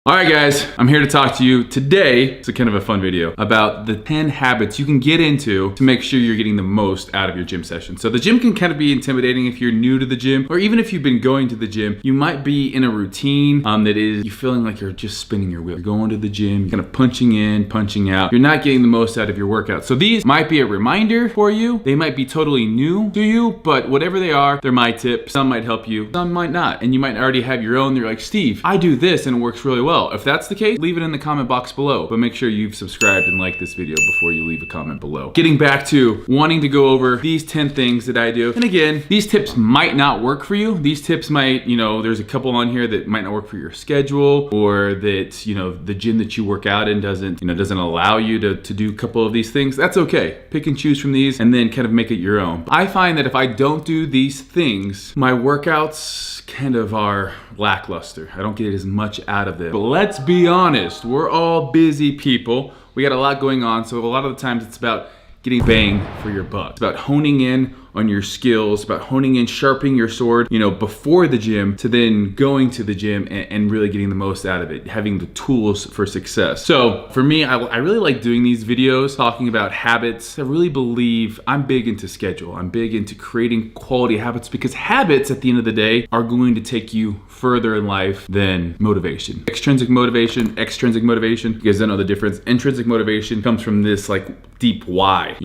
All right, guys, I'm here to talk to you today. It's a kind of a fun video about the 10 habits you can get into to make sure you're getting the most out of your gym session. So the gym can kind of be intimidating if you're new to the gym, or even if you've been going to the gym. You might be in a routine that is you feeling like you're just spinning your wheel. You're going to the gym, kind of punching in, punching out. You're not getting the most out of your workout. So these might be a reminder for you. They might be totally new to you, but whatever they are, they're my tips. Some might help you, some might not. And you might already have your own. You're like, Steve, I do this and it works really well. If that's the case, leave it in the comment box below, but make sure you've subscribed and liked this video before you leave a comment below. Getting back to wanting to go over these 10 things that I do. And again, these tips might not work for you. These tips might, there's a couple on here that might not work for your schedule, or that, the gym that you work out in doesn't allow you to do a couple of these things. That's okay. Pick and choose from these and then kind of make it your own. I find that if I don't do these things, my workouts kind of are lackluster. I don't get as much out of them. But let's be honest, we're all busy people. We got a lot going on, so a lot of the times it's about getting bang for your buck. It's about honing in on your skills, about honing in, sharpening your sword, before the gym, to then going to the gym and really getting the most out of it, having the tools for success. So for me, I really like doing these videos, talking about habits. I really believe I'm big into schedule. I'm big into creating quality habits, because habits at the end of the day are going to take you further in life than motivation. Extrinsic motivation, extrinsic motivation, you guys don't know the difference. Intrinsic motivation comes from this deep why,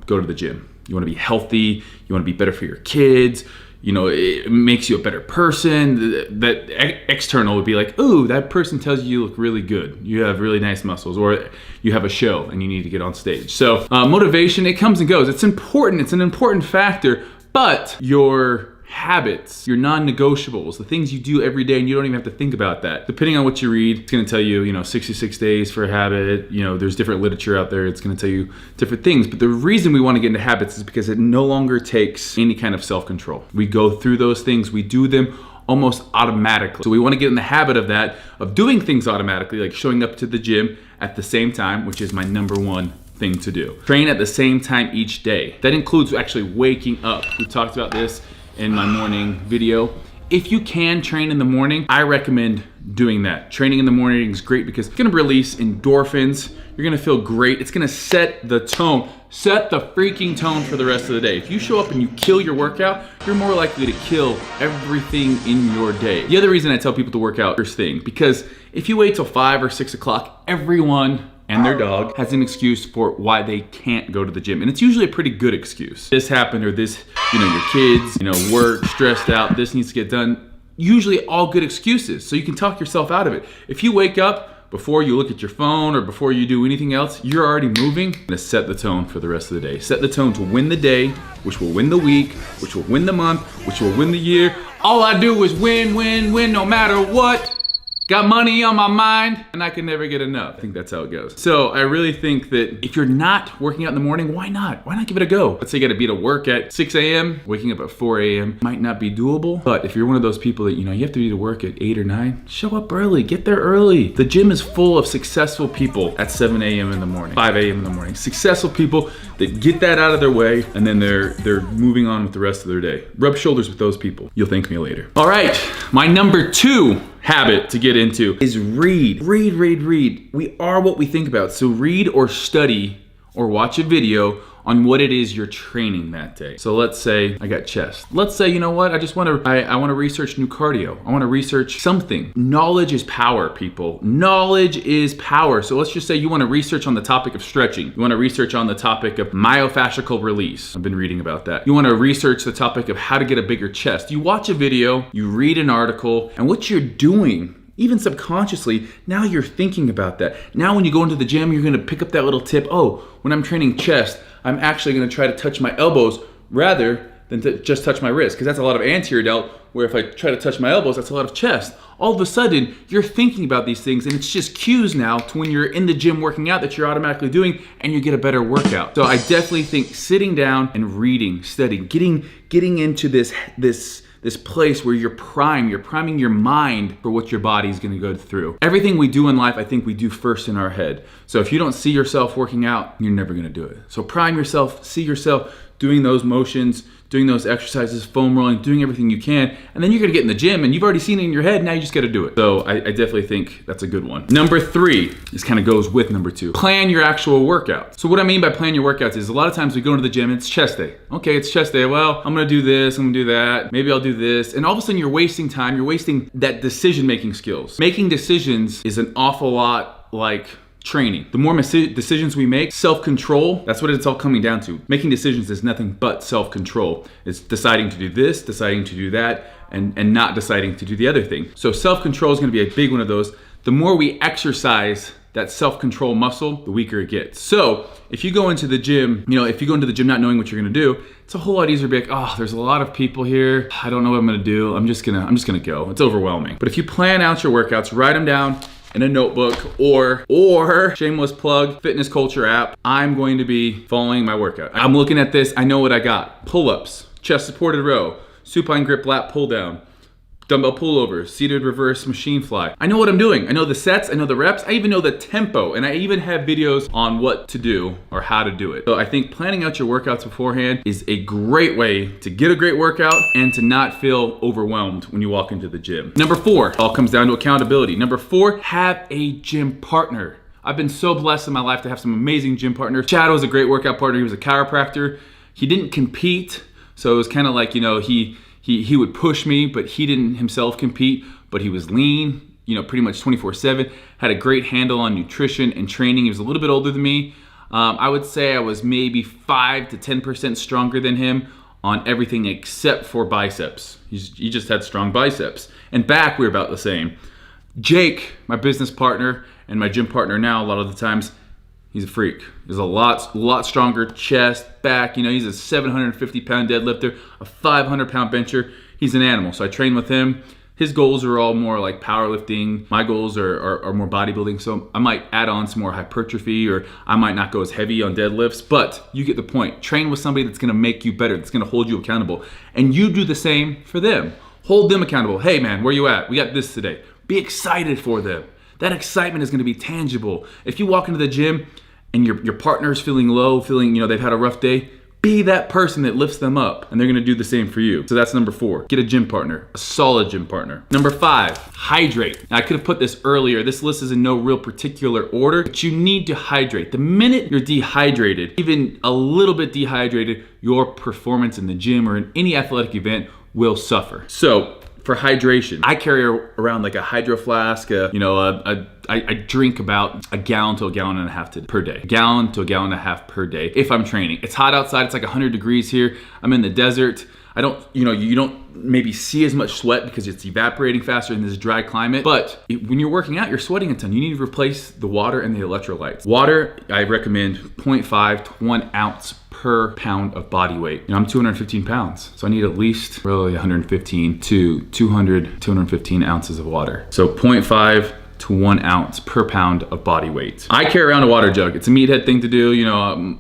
go to the gym. You want to be healthy, you want to be better for your kids, it makes you a better person. That external would be like, ooh, that person tells you look really good. You have really nice muscles, or you have a show and you need to get on stage. So motivation, it comes and goes. It's important, it's an important factor, but your habits, your non-negotiables, the things you do every day, and you don't even have to think about that. Depending on what you read, it's gonna tell you, 66 days for a habit. There's different literature out there. It's gonna tell you different things. But the reason we wanna get into habits is because it no longer takes any kind of self-control. We go through those things, we do them almost automatically. So we wanna get in the habit of that, of doing things automatically, like showing up to the gym at the same time, which is my number one thing to do. Train at the same time each day. That includes actually waking up. We talked about this in my morning video. If you can train in the morning, I recommend doing that. Training in the morning is great because it's gonna release endorphins. You're gonna feel great. It's gonna set the tone. Set the freaking tone for the rest of the day. If you show up and you kill your workout, you're more likely to kill everything in your day. The other reason I tell people to work out first thing, because if you wait till 5 or 6 o'clock, everyone and their dog has an excuse for why they can't go to the gym. And it's usually a pretty good excuse. This happened, or this, your kids, work, stressed out, this needs to get done. Usually all good excuses. So you can talk yourself out of it. If you wake up before you look at your phone or before you do anything else, you're already moving. To set the tone for the rest of the day. Set the tone to win the day, which will win the week, which will win the month, which will win the year. All I do is win, win, win, no matter what. Got money on my mind, and I can never get enough. I think that's how it goes. So I really think that if you're not working out in the morning, why not? Why not give it a go? Let's say you gotta be to work at 6 a.m., waking up at 4 a.m. might not be doable, but if you're one of those people that, you have to be to work at 8 or 9, show up early, get there early. The gym is full of successful people at 7 a.m. in the morning, 5 a.m. in the morning. Successful people that get that out of their way, and then they're moving on with the rest of their day. Rub shoulders with those people. You'll thank me later. All right, my number 2 habit to get into is read. Read, read, read. We are what we think about. So read or study or watch a video on what it is you're training that day. So let's say I got chest. Let's say, I want to research new cardio. I want to research something. Knowledge is power, people. Knowledge is power. So let's just say you want to research on the topic of stretching. You want to research on the topic of myofascial release. I've been reading about that. You want to research the topic of how to get a bigger chest. You watch a video, you read an article, and what you're doing, even subconsciously, now you're thinking about that. Now when you go into the gym, you're gonna pick up that little tip. Oh, when I'm training chest, I'm actually gonna try to touch my elbows rather than to just touch my wrist, because that's a lot of anterior delt, where if I try to touch my elbows, that's a lot of chest. All of a sudden, you're thinking about these things, and it's just cues now to when you're in the gym working out that you're automatically doing, and you get a better workout. So I definitely think sitting down and reading, studying, getting into this place where you're priming your mind for what your body's gonna go through. Everything we do in life, I think we do first in our head. So if you don't see yourself working out, you're never gonna do it. So prime yourself, see yourself doing those motions, doing those exercises, foam rolling, doing everything you can, and then you're gonna get in the gym and you've already seen it in your head, now you just gotta do it. So I definitely think that's a good one. Number 3, this kind of goes with number 2. Plan your actual workout. So what I mean by plan your workouts is a lot of times we go into the gym and it's chest day. Okay, it's chest day. Well, I'm gonna do this, I'm gonna do that, maybe I'll do this. And all of a sudden you're wasting time, you're wasting that decision-making skills. Making decisions is an awful lot like training. The more decisions we make, self-control, that's what it's all coming down to. Making decisions is nothing but self-control. It's deciding to do this, deciding to do that, and not deciding to do the other thing. So self-control is gonna be a big one of those. The more we exercise that self-control muscle, the weaker it gets. So if you go into the gym, if you go into the gym not knowing what you're gonna do, it's a whole lot easier to be like, oh, there's a lot of people here. I don't know what I'm gonna do. I'm just gonna go. It's overwhelming. But if you plan out your workouts, write them down in a notebook, or shameless plug, fitness culture app, I'm going to be following my workout. I'm looking at this, I know what I got. Pull-ups, chest supported row, supine grip lat pull down, dumbbell pullovers, seated reverse machine fly. I know what I'm doing. I know the sets, I know the reps, I even know the tempo, and I even have videos on what to do or how to do it. So I think planning out your workouts beforehand is a great way to get a great workout and to not feel overwhelmed when you walk into the gym. Number 4, all comes down to accountability. Number 4, have a gym partner. I've been so blessed in my life to have some amazing gym partners. Chad was a great workout partner. He was a chiropractor. He didn't compete, so it was kind of like, he would push me, but he didn't himself compete, but he was lean, pretty much 24/7, had a great handle on nutrition and training. He was a little bit older than me. I would say I was maybe 5 to 10% stronger than him on everything except for biceps. He just had strong biceps. And back, we were about the same. Jake, my business partner and my gym partner now, a lot of the times, he's a freak. He's a lot stronger chest, back. He's a 750-pound deadlifter, a 500-pound bencher. He's an animal. So I train with him. His goals are all more like powerlifting. My goals are more bodybuilding. So I might add on some more hypertrophy, or I might not go as heavy on deadlifts, but you get the point. Train with somebody that's gonna make you better, that's gonna hold you accountable. And you do the same for them. Hold them accountable. Hey man, where you at? We got this today. Be excited for them. That excitement is gonna be tangible. If you walk into the gym and your partner's feeling low, feeling, they've had a rough day, be that person that lifts them up, and they're gonna do the same for you. So that's number 4. Get a gym partner, a solid gym partner. Number 5, hydrate. Now I could have put this earlier. This list is in no real particular order, but you need to hydrate. The minute you're dehydrated, even a little bit dehydrated, your performance in the gym or in any athletic event will suffer. So for hydration, I carry around like a hydro flask. I drink about a gallon to a gallon and a half per day. A gallon to a gallon and a half per day if I'm training. It's hot outside. It's like 100 degrees here. I'm in the desert. You don't maybe see as much sweat because it's evaporating faster in this dry climate. But when you're working out, you're sweating a ton. You need to replace the water and the electrolytes. Water, I recommend 0.5 to 1 ounce per pound of body weight. I'm 215 pounds, so I need at least really 115 to 215 ounces of water. So 0.5 to 1 ounce per pound of body weight. I carry around a water jug. It's a meathead thing to do.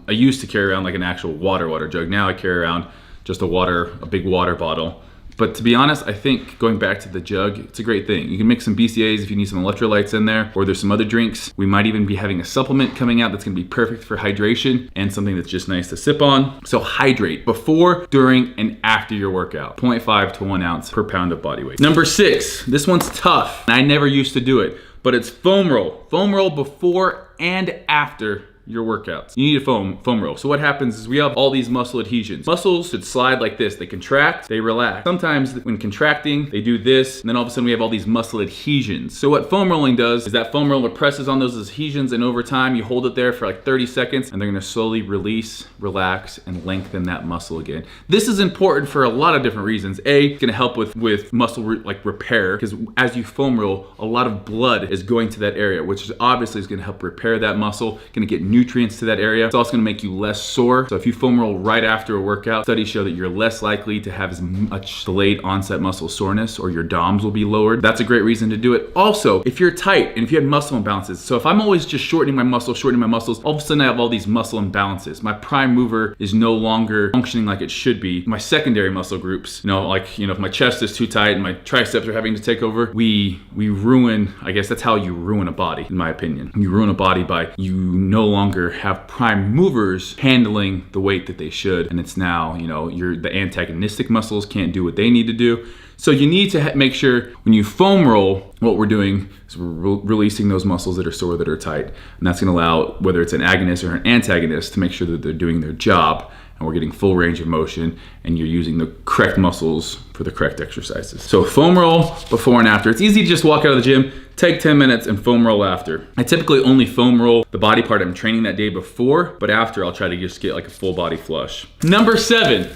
I used to carry around like an actual water jug. Now I carry around just a big water bottle. But to be honest, I think going back to the jug, it's a great thing. You can mix some BCAAs if you need some electrolytes in there, or there's some other drinks. We might even be having a supplement coming out that's gonna be perfect for hydration and something that's just nice to sip on. So hydrate before, during, and after your workout. 0.5 to 1 ounce per pound of body weight. Number 6, this one's tough. I never used to do it, but it's foam roll. Foam roll before and after your workouts. You need a foam roll. So what happens is we have all these muscle adhesions. Muscles should slide like this. They contract, they relax. Sometimes when contracting, they do this, and then all of a sudden we have all these muscle adhesions. So what foam rolling does is that foam roller presses on those adhesions, and over time you hold it there for like 30 seconds, and they're gonna slowly release, relax, and lengthen that muscle again. This is important for a lot of different reasons. A, it's gonna help with muscle repair, because as you foam roll, a lot of blood is going to that area, which is obviously is gonna help repair that muscle, gonna get nutrients to that area. It's also gonna make you less sore. So if you foam roll right after a workout, studies show that you're less likely to have as much delayed onset muscle soreness, or your DOMs will be lowered. That's a great reason to do it. Also, if you're tight and if you have muscle imbalances, so if I'm always just shortening my muscles, all of a sudden I have all these muscle imbalances. My prime mover is no longer functioning like it should be. My secondary muscle groups, if my chest is too tight and my triceps are having to take over, we ruin, I guess that's how you ruin a body, in my opinion. You ruin a body by you no longer longer have prime movers handling the weight that they should. And it's now, the antagonistic muscles can't do what they need to do. So you need to make sure when you foam roll, what we're doing is we're releasing those muscles that are sore, that are tight. And that's gonna allow, whether it's an agonist or an antagonist, to make sure that they're doing their job and we're getting full range of motion and you're using the correct muscles for the correct exercises. So foam roll before and after. It's easy to just walk out of the gym, take 10 minutes and foam roll after. I typically only foam roll the body part I'm training that day before, but after I'll try to just get like a full body flush. Number seven,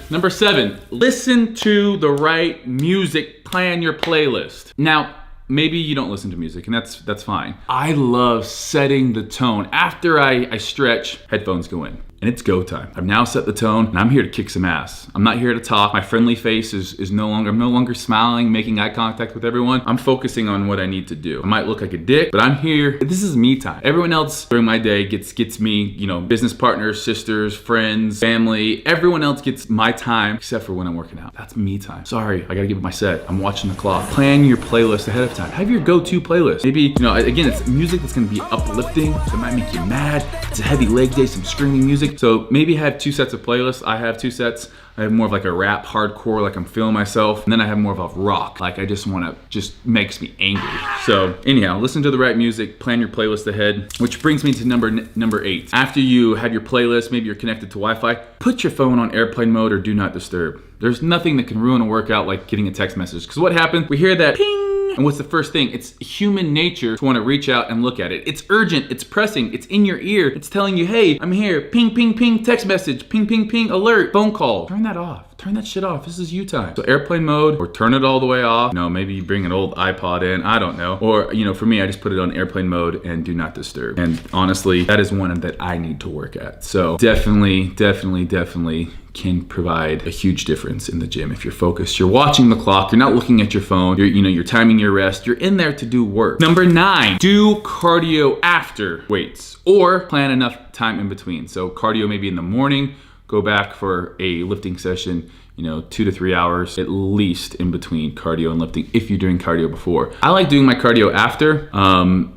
listen to the right music, plan your playlist. Now, maybe you don't listen to music and that's fine. I love setting the tone. After I stretch, headphones go in. And it's go time. I've now set the tone and I'm here to kick some ass. I'm not here to talk. My friendly face is no longer smiling, making eye contact with everyone. I'm focusing on what I need to do. I might look like a dick, but I'm here. This is me time. Everyone else during my day gets me, business partners, sisters, friends, family. Everyone else gets my time except for when I'm working out. That's me time. Sorry, I gotta give it my set. I'm watching the clock. Plan your playlist ahead of time. Have your go-to playlist. Maybe, again, it's music that's gonna be uplifting. That might make you mad. It's a heavy leg day, some screaming music. So maybe have 2 sets of playlists. I have 2 sets. I have more of like a rap, hardcore, like I'm feeling myself. And then I have more of a rock, like I just makes me angry. So anyhow, listen to the right music, plan your playlist ahead, which brings me to number 8. After you have your playlist, maybe you're connected to Wi-Fi, put your phone on airplane mode or do not disturb. There's nothing that can ruin a workout like getting a text message. Because what happens, we hear that ping. And what's the first thing? It's human nature to want to reach out and look at it. It's urgent, it's pressing, it's in your ear. It's telling you, hey, I'm here. Ping, ping, ping, text message. Ping, ping, ping, alert, phone call. Turn that off. Turn that shit off. This is you time. So airplane mode or turn it all the way off. Maybe you bring an old iPod in. I don't know. Or, for me, I just put it on airplane mode and do not disturb. And honestly, that is one that I need to work at. So definitely can provide a huge difference in the gym. If you're focused, you're watching the clock, you're not looking at your phone, you're timing your rest, you're in there to do work. Number 9, do cardio after weights or plan enough time in between. So cardio maybe in the morning, go back for a lifting session, 2 to 3 hours at least in between cardio and lifting if you're doing cardio before. I like doing my cardio after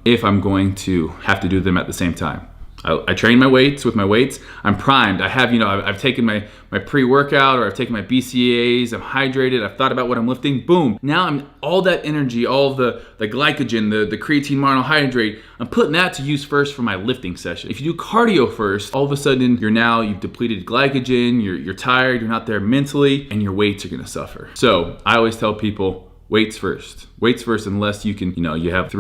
if I'm going to have to do them at the same time. I train my weights with my weights. I'm primed. I have, I've taken my pre-workout or I've taken my BCAAs. I'm hydrated. I've thought about what I'm lifting. Boom. Now I'm all that energy, all of the glycogen, the creatine monohydrate. I'm putting that to use first for my lifting session. If you do cardio first, all of a sudden you've depleted glycogen. You're tired. You're not there mentally, and your weights are gonna suffer. So I always tell people weights first. Weights first, unless you can, you have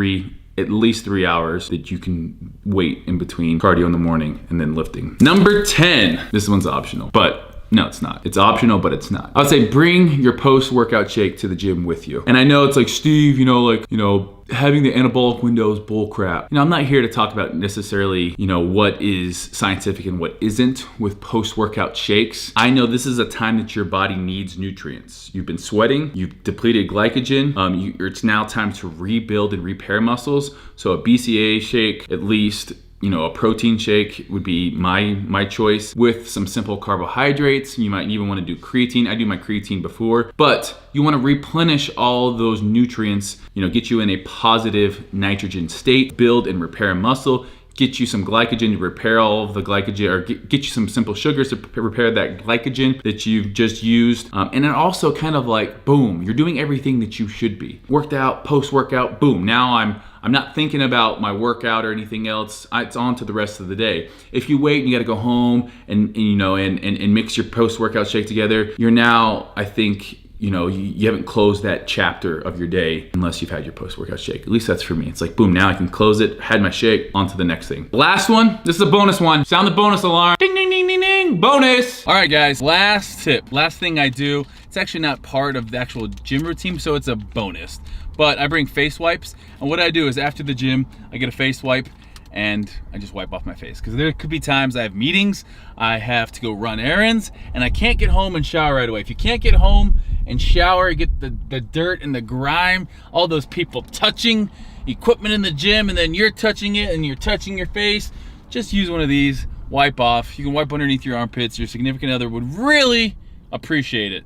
at least 3 hours that you can wait in between cardio in the morning and then lifting. Number 10, this one's optional, but no, it's not. It's optional, but it's not. I would say bring your post-workout shake to the gym with you. And I know it's like, Steve, having the anabolic window is bull crap. I'm not here to talk about necessarily, what is scientific and what isn't with post-workout shakes. I know this is a time that your body needs nutrients. You've been sweating, you've depleted glycogen. It's now time to rebuild and repair muscles. So a BCAA shake, at least, a protein shake would be my choice with some simple carbohydrates. You might even want to do creatine. I do my creatine before, but you want to replenish all those nutrients, get you in a positive nitrogen state, build and repair muscle, get you some glycogen to repair all of the glycogen, or get you some simple sugars to repair that glycogen that you've just used. And then also kind of like, boom, you're doing everything that you should be. Worked out, post-workout, boom, now I'm not thinking about my workout or anything else. It's on to the rest of the day. If you wait and you got to go home and mix your post-workout shake together, you're now, I think, you haven't closed that chapter of your day unless you've had your post-workout shake. At least that's for me. It's like, boom, now I can close it, had my shake, on to the next thing. Last one, this is a bonus one. Sound the bonus alarm. Ding, ding, ding, ding, ding, bonus. All right, guys, last tip, last thing I do. It's actually not part of the actual gym routine, so it's a bonus. But I bring face wipes, and what I do is after the gym, I get a face wipe, and I just wipe off my face. Because there could be times I have meetings, I have to go run errands, and I can't get home and shower right away. If you can't get home and shower, get the dirt and the grime, all those people touching equipment in the gym, and then you're touching it and you're touching your face, just use one of these, wipe off. You can wipe underneath your armpits. Your significant other would really appreciate it.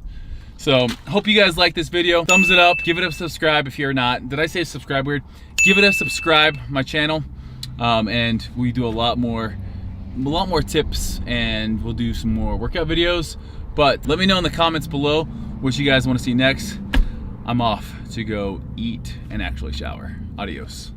So hope you guys like this video. Thumbs it up, give it a subscribe if you're not. Did I say subscribe weird? Give it a subscribe, my channel. And we do a lot more lot more tips, and we'll do some more workout videos. But let me know in the comments below what you guys want to see next. I'm off to go eat and actually shower. Adios.